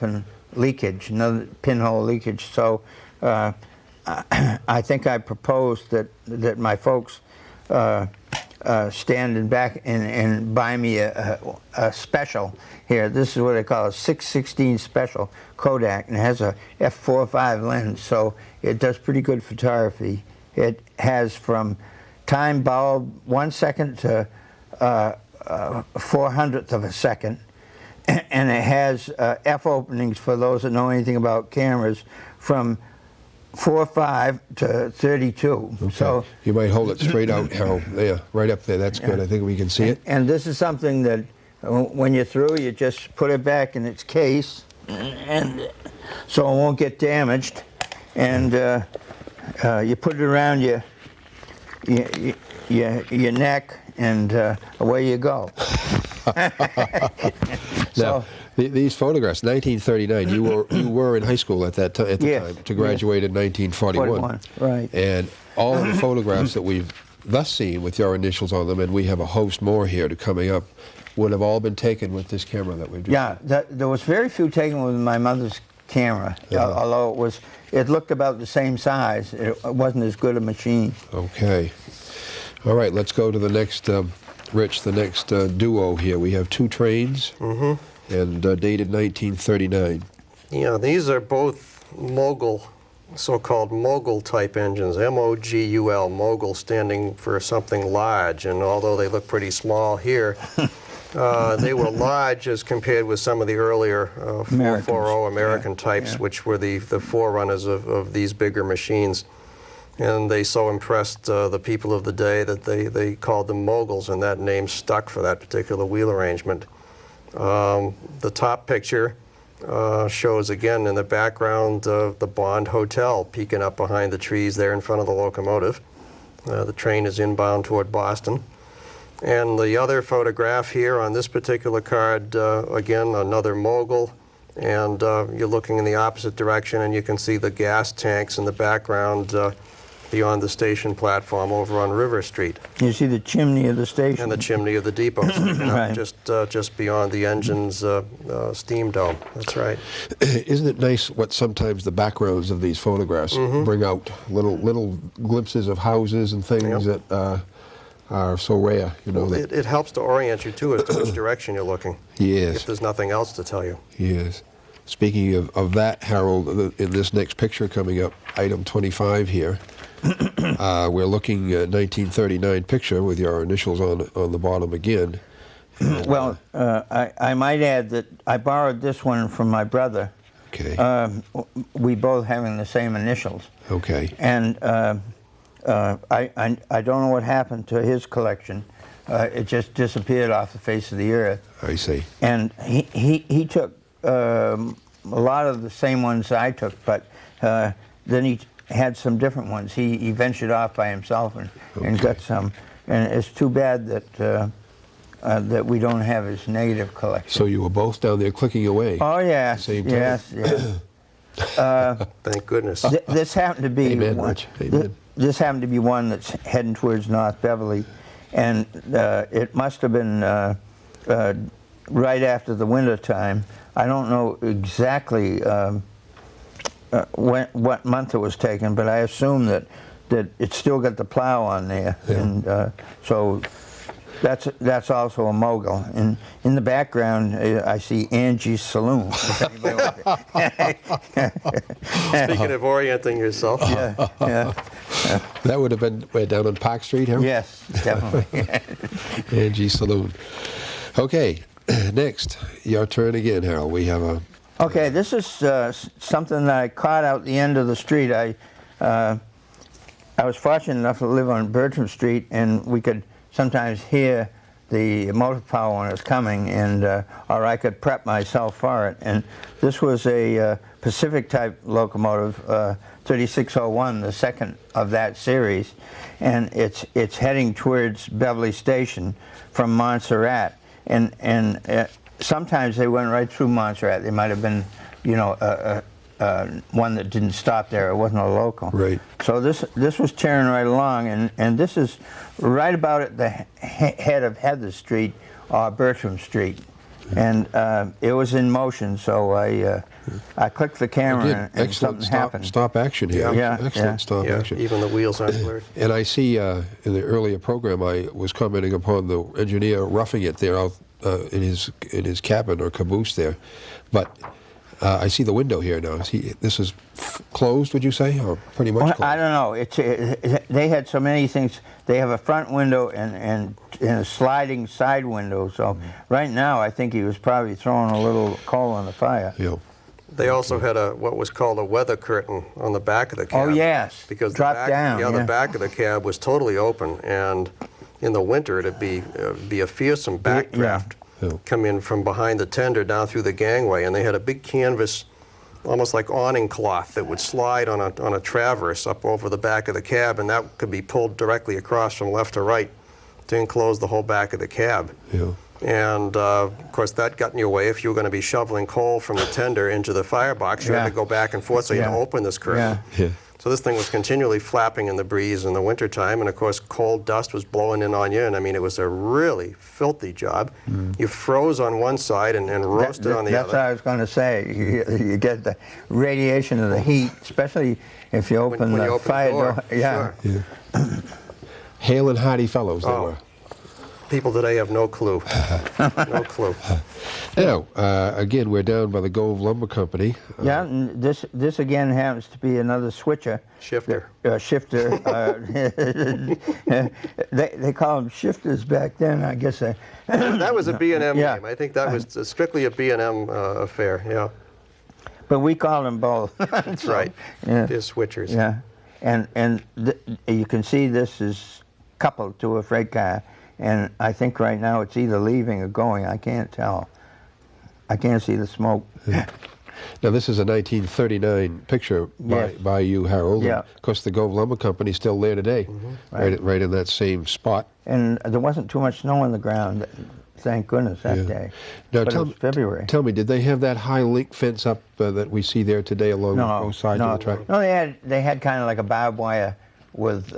and leakage, another pinhole leakage. So I think I proposed that my folks stand in back and buy me a special here. This is what they call a 616 special Kodak, and it has a f4.5 lens, so it does pretty good photography. It has from time bulb 1 second to 400th of a second, and it has f openings, for those that know anything about cameras, from 4.5 to 32. Okay. So you might hold it straight out, Harold. There, right up there. That's good. I think we can see it. And this is something that when you're through, you just put it back in its case, and so it won't get damaged. And you put it around your neck, and away you go. Now, these photographs, 1939. You were in high school at that time. Yes, time, to graduate in 1941. 41, right. And all of the photographs that we've thus seen with your initials on them, and we have a host more here to coming up, would have all been taken with this camera that we've just Yeah, there was very few taken with my mother's camera, although it looked about the same size. It wasn't as good a machine. Okay. All right, let's go to the next, Rich, the next duo here. We have two trains, and dated 1939. Yeah, these are both mogul, so-called mogul type engines, M-O-G-U-L, mogul standing for something large, and although they look pretty small here, they were large as compared with some of the earlier 440 American types, which were the forerunners of these bigger machines. And they so impressed the people of the day that they called them moguls, and that name stuck for that particular wheel arrangement. The top picture shows again in the background the Bond Hotel peeking up behind the trees there in front of the locomotive. The train is inbound toward Boston. And the other photograph here on this particular card, again, another mogul, and you're looking in the opposite direction, and you can see the gas tanks in the background beyond the station platform over on River Street. You see the chimney of the station. And the chimney of the depot, Right. just beyond the engine's steam dome. That's right. Isn't it nice what sometimes the backgrounds of these photographs bring out little glimpses of houses and things that are so rare, you know. Well, it helps to orient you too as to which direction you're looking. Yes. If there's nothing else to tell you. Yes. Speaking of that, Harold, in this next picture coming up, item 25 here, we're looking at 1939 picture with your initials on the bottom again. Well, I might add that I borrowed this one from my brother. Okay. We both having the same initials. Okay. And I don't know what happened to his collection. It just disappeared off the face of the earth. I see. And he took a lot of the same ones I took, but then he had some different ones. He ventured off by himself and got some. And it's too bad that that we don't have his negative collection. So you were both down there clicking away. Oh yes, Same time. yes. Thank goodness. This happened to be Amen, one. Rich. Amen. This happened to be one that's heading towards North Beverly, and it must have been right after the winter time. I don't know exactly what month it was taken, but I assume that it still got the plow on there, and so that's also a mogul. And in the background, I see Angie's Saloon. Speaking of orienting yourself. Yeah. That would have been down on Park Street, Harold? Yes, definitely. Angie's Saloon. Okay, next, your turn again, Harold. We have a... Okay, this is something that I caught out the end of the street. I was fortunate enough to live on Bertram Street, and we could sometimes hear the motor power when it was coming, and or I could prep myself for it. And this was a Pacific type locomotive, 3601, the second of that series, and it's heading towards Beverly Station from Montserrat, and sometimes they went right through Montserrat. They might have been, you know, one that didn't stop there. It wasn't a local. Right. So this was tearing right along, and this is right about at the head of Heather Street or Bertram Street, And it was in motion, so I clicked the camera Again, and excellent something happened. stop action here. Yeah, Excellent yeah. stop Yeah, action. even the wheels aren't blurred. And I see in the earlier program I was commenting upon the engineer roughing it there out in his cabin or caboose there, but I see the window here now. This is closed, would you say, or pretty much Well, closed? I don't know. They had so many things. They have a front window and a sliding side window. So right now, I think he was probably throwing a little coal on the fire. Yeah. They also had what was called a weather curtain on the back of the cab. Oh yes, Because drop the back, down. Yeah, the back of the cab was totally open, and in the winter it'd be a fearsome backdraft Yeah. come in from behind the tender down through the gangway, and they had a big canvas, almost like awning cloth, that would slide on a traverse up over the back of the cab, and that could be pulled directly across from left to right to enclose the whole back of the cab. Yeah. And of course, that got in your way if you were going to be shoveling coal from the tender into the firebox. You had Yeah. to go back and forth, so you had to Yeah. open this curtain. Yeah. Yeah. So this thing was continually flapping in the breeze in the wintertime, and of course, cold dust was blowing in on you, and I mean, it was a really filthy job. You froze on one side and roasted on the That's other. what I was going to say. You get the radiation of the heat, especially if you open when the you open fire the door. Yeah. Sure. Hale and hearty fellows they Oh. were. People today have no clue. No clue. Now, again, we're down by the Gove Lumber Company. Yeah, and this again happens to be another switcher. Shifter. Shifter. They call them shifters back then, I guess. That was a B&M Yeah. game. I think that was strictly a B&M affair, yeah. But we call them both. That's right. Yeah. They're switchers. Yeah, and you can see this is coupled to a freight car, and I think right now it's either leaving or going. I can't tell. I can't see the smoke. Now, this is a 1939 picture Yes. by you, Harold. Yeah. And of course, the Gove Lumber Company is still there today, right in that same spot. And there wasn't too much snow on the ground, thank goodness, that Yeah. day. Now, But it was February. Tell me, did they have that high link fence up that we see there today along both sides of the track? No, they had kind of like a barbed wire with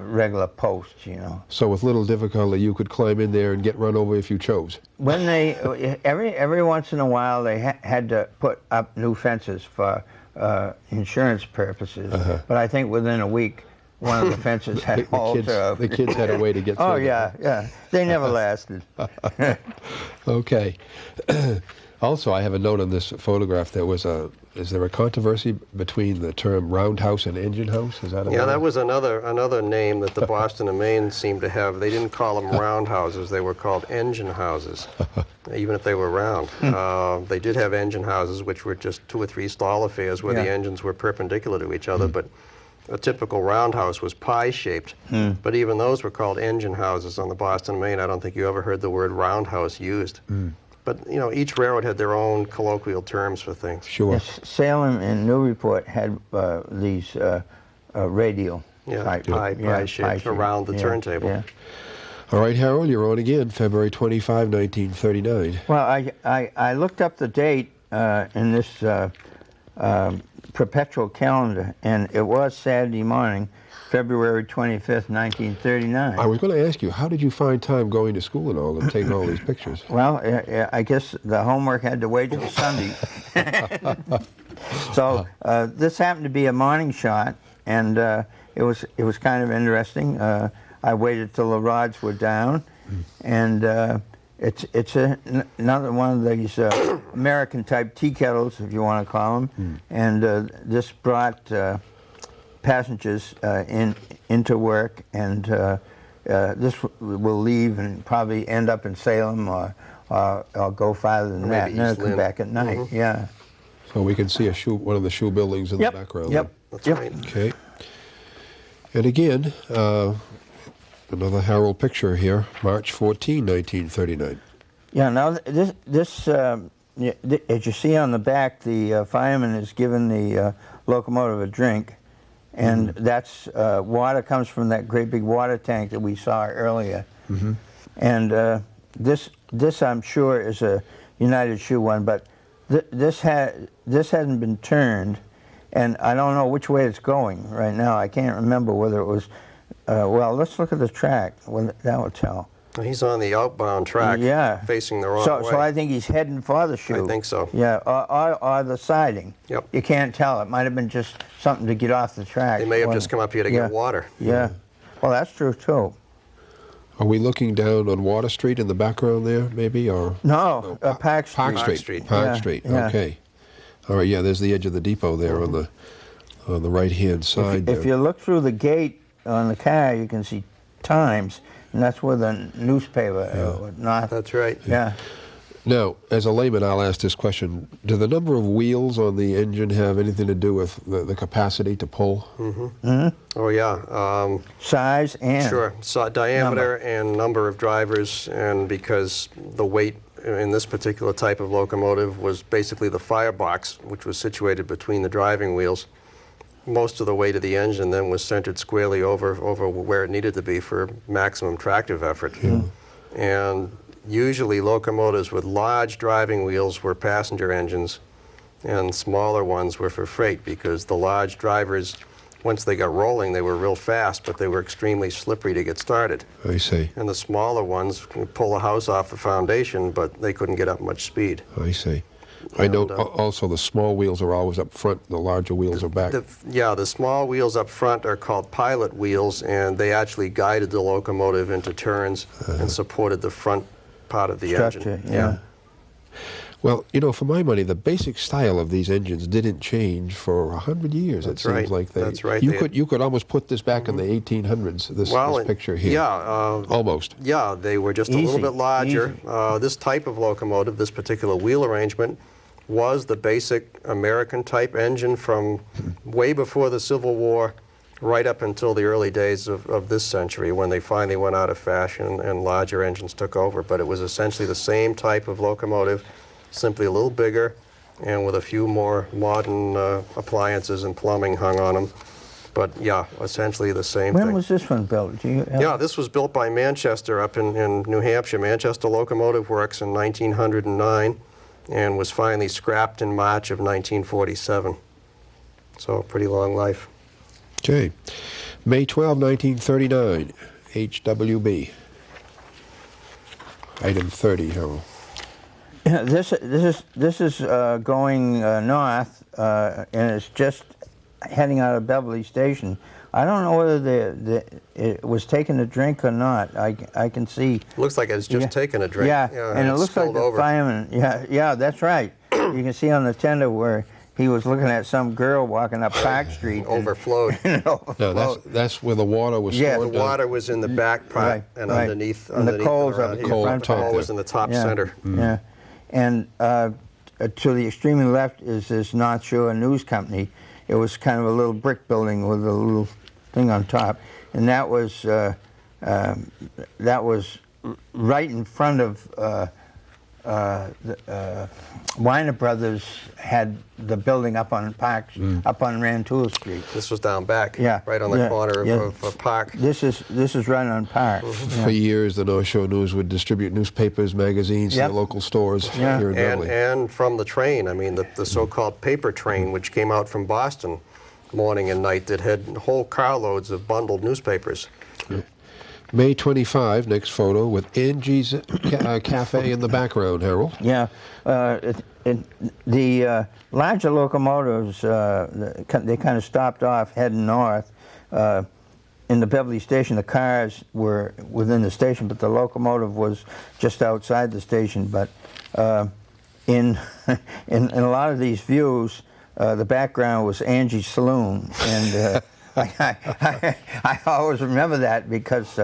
regular posts, you know. So with little difficulty, you could climb in there and get run over if you chose. When they every once in a while they had to put up new fences for insurance purposes, but I think within a week one of the fences had holes. The kids had a way to get through. Oh yeah, they never lasted. Okay. Also, I have a note on this photograph. Is there a controversy between the term roundhouse and engine house? Is that a Yeah, word? that was another name that the Boston and Maine seemed to have. They didn't call them roundhouses. They were called engine houses, even if they were round. They did have engine houses, which were just 2 or 3 stall affairs where the Yeah. engines were perpendicular to each other, but a typical roundhouse was pie-shaped. But even those were called engine houses on the Boston and Maine. I don't think you ever heard the word roundhouse used. But, you know, each railroad had their own colloquial terms for things. Sure. Yes, Salem and Newburyport had these radial Yeah, type, pie shaped around the turntable. Yeah. All right, Harold, you're on again, February 25, 1939. Well, I looked up the date in this perpetual calendar, and it was Saturday morning, February 25th, 1939. I was going to ask you, how did you find time going to school and all and taking all these pictures? Well, I guess the homework had to wait till Sunday. So this happened to be a morning shot, and it was kind of interesting. I waited till the rods were down, and it's another one of these American type tea kettles, if you want to call them, and this brought passengers into work, and this will leave and probably end up in Salem or go farther than that, maybe and then East come Lynn. back at night. Yeah. So we can see one of the shoe buildings in Yep. the background. Yep. That's Yep. right. Okay. And again, another Harold picture here, March 14, 1939. Yeah. Now this as you see on the back, the fireman is giving the locomotive a drink, and that's water comes from that great big water tank that we saw earlier. And this I'm sure is a United Shoe one, but this hasn't been turned, and I don't know which way it's going right now. I can't remember whether it was. Well, let's look at the track. Well, that will tell. He's on the outbound track, Yeah. facing the wrong way. So I think he's heading for the chute. I think so. Yeah, or the siding. Yep. You can't tell. It might have been just something to get off the track. They may have Wasn't just it? come up here to Yeah. get water. Yeah. Well, that's true too. Are we looking down on Water Street in the background there, maybe, or No, Park Street. Park Park Street? Street. Park Yeah, Street. yeah. Okay. All right. Yeah. There's the edge of the depot there on the right hand side. If you look through the gate on the car, you can see Times, and that's where the newspaper. Not. That's right. Yeah. Now, as a layman, I'll ask this question: do the number of wheels on the engine have anything to do with the capacity to pull? Oh, yeah. Size and. Sure. So diameter and number of drivers, and because the weight in this particular type of locomotive was basically the firebox, which was situated between the driving wheels, most of the weight of the engine then was centered squarely over where it needed to be for maximum tractive effort. And usually locomotives with large driving wheels were passenger engines, and smaller ones were for freight, because the large drivers, once they got rolling, they were real fast, but they were extremely slippery to get started. I see. And the smaller ones could pull a house off the foundation, but they couldn't get up much speed. I see. I know And, also the small wheels are always up front, the larger wheels are back. The small wheels up front are called pilot wheels, and they actually guided the locomotive into turns and supported the front part of the Structure, engine. yeah. Well, you know, for my money, the basic style of these engines didn't change for 100 years. That's it seems right. like That's right. You could almost put this back in the 1800s. This picture here. Yeah. Almost. Yeah, they were just a Easy, little bit larger. easy. This type of locomotive, this particular wheel arrangement, was the basic American type engine from way before the Civil War, right up until the early days of this century, when they finally went out of fashion and larger engines took over. But it was essentially the same type of locomotive, simply a little bigger and with a few more modern appliances and plumbing hung on them. But yeah, essentially the same thing. When was this one built? Do you have- Yeah, this was built by Manchester up in New Hampshire, Manchester Locomotive Works, in 1909, and was finally scrapped in March of 1947. So a pretty long life. Okay. May 12, 1939, HWB. Item 30, Harold. Yeah, this is going north, and it's just heading out of Beverly Station. I don't know whether it was taking a drink or not. I can see. Looks like it's just taken a drink. Yeah, and it it's looks like spilled the over. fireman. Yeah, that's right. You can see on the tender where he was looking at some girl walking up Park Street. Overflowed. And it No, overflowed. that's where the water was Yeah, stored. The water was in the back part Right, and right. underneath. And the underneath coals around up here. the coal front top The coal there. was in the top Yeah, center. Yeah, and to the extremely left is this North Shore News Company. It was kind of a little brick building with a little thing on top, and that was right in front of Weiner Brothers had the building up on up on Rantoul Street. This was down back, Yeah, right on the yeah, corner yeah. of Park. This is right on Park. For years, the North Shore News would distribute newspapers, magazines Yep. to the local stores Yeah. here in Beverly. And from the train, I mean, the so-called paper train, which came out from Boston morning and night, that had whole carloads of bundled newspapers. May 25, next photo, with Angie's Cafe in the background, Harold. Yeah, the larger locomotives, they kind of stopped off heading north. In the Beverly Station, the cars were within the station, but the locomotive was just outside the station. But in a lot of these views, the background was Angie's Saloon, and I always remember that because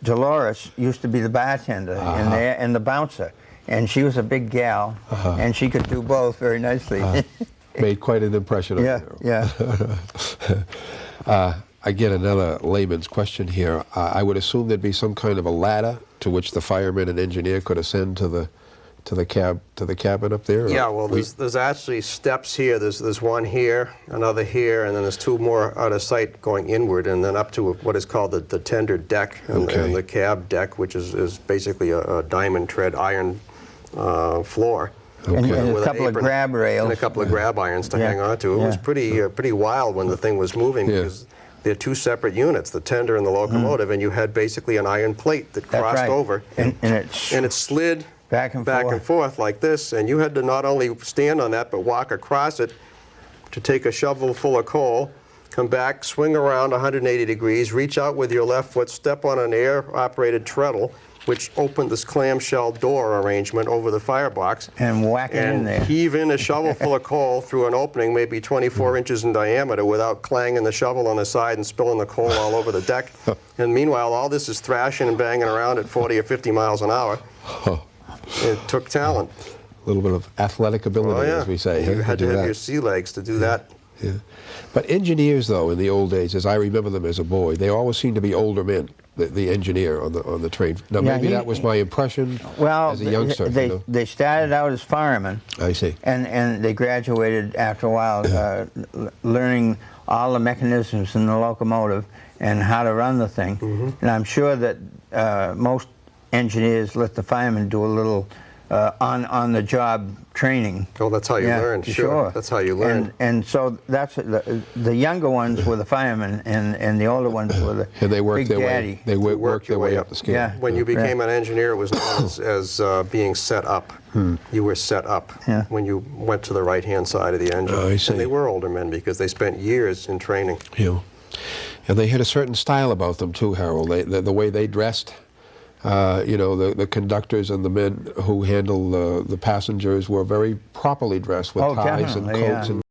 Dolores used to be the bartender in there and the bouncer, and she was a big gal, and she could do both very nicely. Made quite an impression on Yeah, you. yeah. I get another layman's question here. I would assume there'd be some kind of a ladder to which the fireman and engineer could ascend to the cabin up there. Yeah, well, there's actually steps here. There's one here, another here, and then there's two more out of sight going inward, and then up to what is called the tender deck and the cab deck, which is basically a diamond tread iron floor. And a With an couple of apron grab rails. and a couple of grab irons to Yeah. hang on to. It was Yeah. pretty wild when the thing was moving, Yeah. because they're two separate units, the tender and the locomotive, and you had basically an iron plate that That's crossed right. over. And it It slid back and forth like this, and you had to not only stand on that, but walk across it to take a shovel full of coal, come back, swing around 180 degrees, reach out with your left foot, step on an air-operated treadle, which opened this clamshell door arrangement over the firebox, and whack it in there. and heave in a shovel full of coal through an opening maybe 24 inches in diameter without clanging the shovel on the side and spilling the coal all over the deck. And meanwhile, all this is thrashing and banging around at 40 or 50 miles an hour. It took talent. A little bit of athletic ability, Oh, yeah. as we say. You huh, had do to have that. your sea legs to do that. Yeah. But engineers, though, in the old days, as I remember them as a boy, they always seemed to be older men. The engineer on the train. Now, Yeah, maybe that was my impression as a youngster. They started out as firemen. I see. And they graduated after a while, learning all the mechanisms in the locomotive and how to run the thing. And I'm sure that most engineers let the firemen do a little on-the-job training. Oh, that's how you learn, sure. That's how you learn. And so that's the younger ones were the firemen, and the older ones were the And they worked big their daddy. way. They worked their way up the scale. Yeah. When you became an engineer, it was known as being set up. You were set up when you went to the right-hand side of the engine. I see. And they were older men because they spent years in training. Yeah. And they had a certain style about them too, Harold. The way they dressed. You know, the conductors and the men who handled the passengers were very properly dressed with ties and definitely, coats yeah. and